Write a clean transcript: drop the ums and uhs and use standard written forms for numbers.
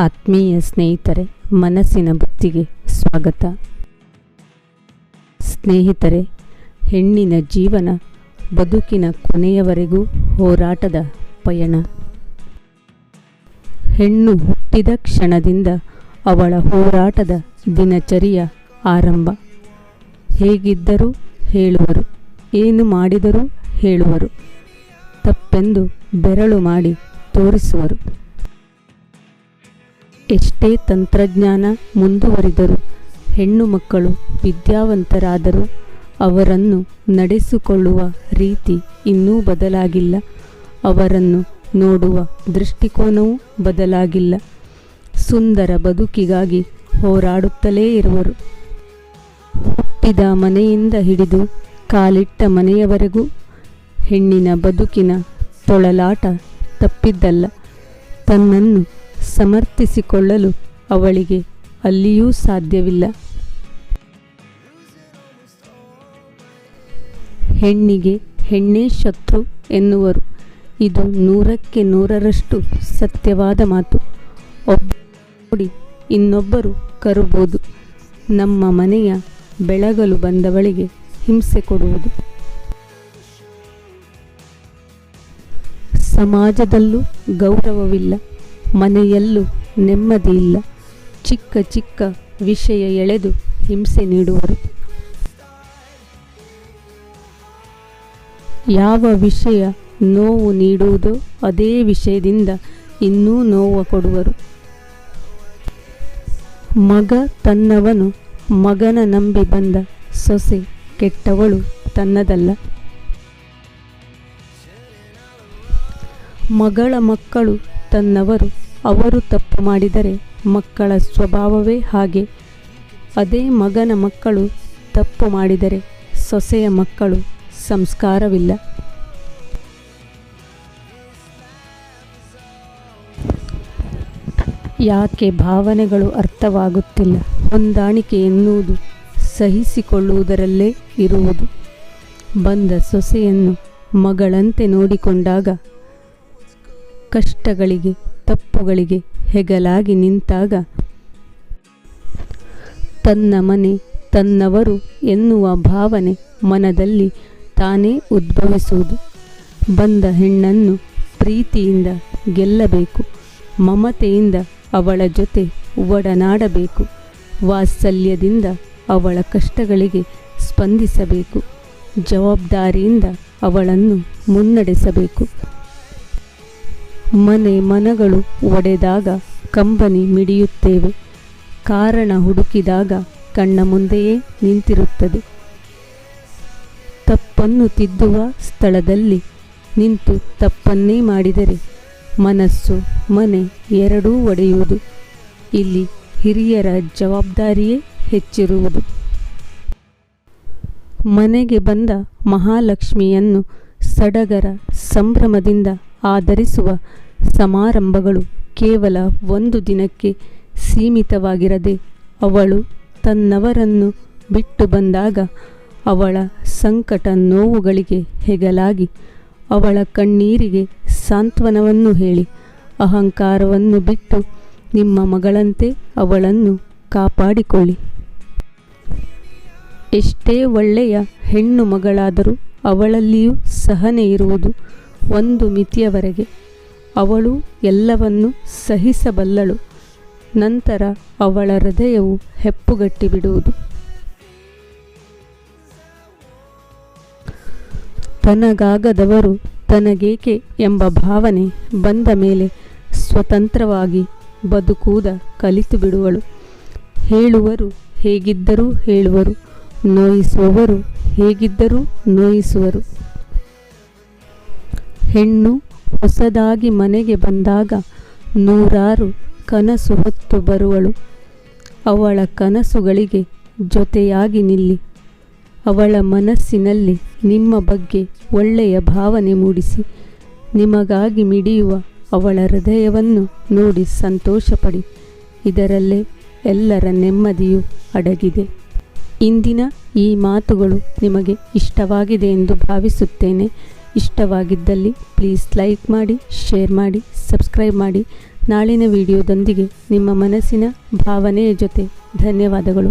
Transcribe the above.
ಆತ್ಮೀಯ ಸ್ನೇಹಿತರೆ, ಮನಸ್ಸಿನ ಬುತ್ತಿಗೆ ಸ್ವಾಗತ. ಸ್ನೇಹಿತರೆ, ಹೆಣ್ಣಿನ ಜೀವನ ಬದುಕಿನ ಕೊನೆಯವರೆಗೂ ಹೋರಾಟದ ಪಯಣ. ಹೆಣ್ಣು ಹುಟ್ಟಿದ ಕ್ಷಣದಿಂದ ಅವಳ ಹೋರಾಟದ ದಿನಚರಿಯ ಆರಂಭ. ಹೇಗಿದ್ದರೂ ಹೇಳುವರು, ಏನು ಮಾಡಿದರೂ ಹೇಳುವರು, ತಪ್ಪೆಂದು ಬೆರಳು ಮಾಡಿ ತೋರಿಸುವರು. ಎಷ್ಟೇ ತಂತ್ರಜ್ಞಾನ ಮುಂದುವರಿದರೂ, ಹೆಣ್ಣು ಮಕ್ಕಳು ವಿದ್ಯಾವಂತರಾದರೂ ಅವರನ್ನು ನಡೆಸಿಕೊಳ್ಳುವ ರೀತಿ ಇನ್ನೂ ಬದಲಾಗಿಲ್ಲ. ಅವರನ್ನು ನೋಡುವ ದೃಷ್ಟಿಕೋನವೂ ಬದಲಾಗಿಲ್ಲ. ಸುಂದರ ಬದುಕಿಗಾಗಿ ಹೋರಾಡುತ್ತಲೇ ಇರುವರು. ಹುಟ್ಟಿದ ಮನೆಯಿಂದ ಹಿಡಿದು ಕಾಲಿಟ್ಟ ಮನೆಯವರೆಗೂ ಹೆಣ್ಣಿನ ಬದುಕಿನ ತೊಳಲಾಟ ತಪ್ಪಿದ್ದಲ್ಲ. ತನ್ನನ್ನು ಸಮರ್ಥಿಸಿಕೊಳ್ಳಲು ಅವಳಿಗೆ ಅಲ್ಲಿಯೂ ಸಾಧ್ಯವಿಲ್ಲ. ಹೆಣ್ಣಿಗೆ ಹೆಣ್ಣೇ ಶತ್ರು ಎನ್ನುವರು. ಇದು 100ಕ್ಕೆ 100ರಷ್ಟು ಸತ್ಯವಾದ ಮಾತು. ನೋಡಿ ಇನ್ನೊಬ್ಬರು ಕರುಬೋದು. ನಮ್ಮ ಮನೆಯ ಬೆಳಗಲು ಬಂದವಳಿಗೆ ಹಿಂಸೆ ಕೊಡುವುದು. ಸಮಾಜದಲ್ಲೂ ಗೌರವವಿಲ್ಲ, ಮನೆಯಲ್ಲೂ ನೆಮ್ಮದಿಯಿಲ್ಲ. ಚಿಕ್ಕ ಚಿಕ್ಕ ವಿಷಯ ಎಳೆದು ಹಿಂಸೆ ನೀಡುವರು. ಯಾವ ವಿಷಯ ನೋವು ನೀಡುವುದೋ ಅದೇ ವಿಷಯದಿಂದ ಇನ್ನೂ ನೋವು ಕೊಡುವರು. ಮಗ ತನ್ನವನು, ಮಗನ ನಂಬಿ ಬಂದ ಸೊಸೆ ಕೆಟ್ಟವಳು ತನ್ನದಲ್ಲ. ಮಗಳ ಮಕ್ಕಳು ತನ್ನವರು. ಅವರು ತಪ್ಪು ಮಾಡಿದರೆ ಮಕ್ಕಳ ಸ್ವಭಾವವೇ ಹಾಗೆ. ಅದೇ ಮಗನ ಮಕ್ಕಳು ತಪ್ಪು ಮಾಡಿದರೆ ಸೊಸೆಯ ಮಕ್ಕಳು ಸಂಸ್ಕಾರವಿಲ್ಲ. ಯಾಕೆ ಭಾವನೆಗಳು ಅರ್ಥವಾಗುತ್ತಿಲ್ಲ? ಹೊಂದಾಣಿಕೆ ಎನ್ನುವುದು ಸಹಿಸಿಕೊಳ್ಳುವುದರಲ್ಲೇ ಇರುವುದು. ಬಂದ ಸೊಸೆಯನ್ನು ಮಗಳಂತೆ ನೋಡಿಕೊಂಡಾಗ, ಕಷ್ಟಗಳಿಗೆ ತಪ್ಪುಗಳಿಗೆ ಹೆಗಲಾಗಿ ನಿಂತಾಗ, ತನ್ನ ಮನೆ ತನ್ನವರು ಎನ್ನುವ ಭಾವನೆ ಮನದಲ್ಲಿ ತಾನೇ ಉದ್ಭವಿಸುವುದು. ಬಂದ ಹೆಣ್ಣನ್ನು ಪ್ರೀತಿಯಿಂದ ಗೆಲ್ಲಬೇಕು. ಮಮತೆಯಿಂದ ಅವಳ ಜೊತೆ ಒಡನಾಡಬೇಕು. ವಾತ್ಸಲ್ಯದಿಂದ ಅವಳ ಕಷ್ಟಗಳಿಗೆ ಸ್ಪಂದಿಸಬೇಕು. ಜವಾಬ್ದಾರಿಯಿಂದ ಅವಳನ್ನು ಮುನ್ನಡೆಸಬೇಕು. ಮನಗಳು ಒಡೆದಾಗ ಕಂಬನಿ ಮಿಡಿಯುತ್ತೇವೆ. ಕಾರಣ ಹುಡುಕಿದಾಗ ಕಣ್ಣ ಮುಂದೆಯೇ ನಿಂತಿರುತ್ತದೆ. ತಪ್ಪನ್ನು ತಿದ್ದುವ ಸ್ಥಳದಲ್ಲಿ ನಿಂತು ತಪ್ಪನ್ನೇ ಮಾಡಿದರೆ ಮನಸ್ಸು ಮನೆ ಎರಡೂ ಒಡೆಯುವುದು. ಇಲ್ಲಿ ಹಿರಿಯರ ಜವಾಬ್ದಾರಿಯೇ ಹೆಚ್ಚಿರುವುದು. ಮನೆಗೆ ಬಂದ ಮಹಾಲಕ್ಷ್ಮಿಯನ್ನು ಸಡಗರ ಸಂಭ್ರಮದಿಂದ ಆದರಿಸುವ ಸಮಾರಂಭಗಳು ಕೇವಲ ಒಂದು ದಿನಕ್ಕೆ ಸೀಮಿತವಾಗಿರದೆ, ಅವಳು ತನ್ನವರನ್ನು ಬಿಟ್ಟು ಬಂದಾಗ ಅವಳ ಸಂಕಟ ನೋವುಗಳಿಗೆ ಹೆಗಲಾಗಿ, ಅವಳ ಕಣ್ಣೀರಿಗೆ ಸಾಂತ್ವನವನ್ನು ಹೇಳಿ, ಅಹಂಕಾರವನ್ನು ಬಿಟ್ಟು ನಿಮ್ಮ ಮಗಳಂತೆ ಅವಳನ್ನು ಕಾಪಾಡಿಕೊಳ್ಳಿ. ಎಷ್ಟೇ ಒಳ್ಳೆಯ ಹೆಣ್ಣು ಮಗಳಾದರೂ ಅವಳಲ್ಲಿಯೂ ಸಹನೆ ಇರುವುದು ಒಂದು ಮಿತಿಯವರೆಗೆ. ಅವಳು ಎಲ್ಲವನ್ನೂ ಸಹಿಸಬಲ್ಲಳು. ನಂತರ ಅವಳ ಹೃದಯವು ಹೆಪ್ಪುಗಟ್ಟಿ ಬಿಡುವುದು. ತನಗಾಗದವರು ತನಗೇಕೆ ಎಂಬ ಭಾವನೆ ಬಂದ ಮೇಲೆ ಸ್ವತಂತ್ರವಾಗಿ ಬದುಕುವುದ ಕಲಿತು ಬಿಡುವಳು. ಹೇಳುವರು ಹೇಗಿದ್ದರೂ ಹೇಳುವರು, ನೋಯಿಸುವವರು ಹೇಗಿದ್ದರೂ ನೋಯಿಸುವರು. ಹೆಣ್ಣು ಹೊಸದಾಗಿ ಮನೆಗೆ ಬಂದಾಗ 100 ಕನಸು ಹೊತ್ತು ಬರುವಳು. ಅವಳ ಕನಸುಗಳಿಗೆ ಜೊತೆಯಾಗಿ ನಿಲ್ಲಿ. ಅವಳ ಮನಸ್ಸಿನಲ್ಲಿ ನಿಮ್ಮ ಬಗ್ಗೆ ಒಳ್ಳೆಯ ಭಾವನೆ ಮೂಡಿಸಿ, ನಿಮಗಾಗಿ ಮಿಡಿಯುವ ಅವಳ ಹೃದಯವನ್ನು ನೋಡಿ ಸಂತೋಷಪಡಿ. ಇದರಲ್ಲೇ ಎಲ್ಲರ ನೆಮ್ಮದಿಯೂ ಅಡಗಿದೆ. ಇಂದಿನ ಈ ಮಾತುಗಳು ನಿಮಗೆ ಇಷ್ಟವಾಗಿದೆ ಎಂದು ಭಾವಿಸುತ್ತೇನೆ. ಇಷ್ಟವಾಗಿದ್ದಲ್ಲಿ ಪ್ಲೀಸ್ ಲೈಕ್ ಮಾಡಿ, ಶೇರ್ ಮಾಡಿ, ಸಬ್ಸ್ಕ್ರೈಬ್ ಮಾಡಿ. ನಾಳಿನ ವಿಡಿಯೋದೊಂದಿಗೆ ನಿಮ್ಮ ಮನಸ್ಸಿನ ಭಾವನೆಯ ಜೊತೆ. ಧನ್ಯವಾದಗಳು.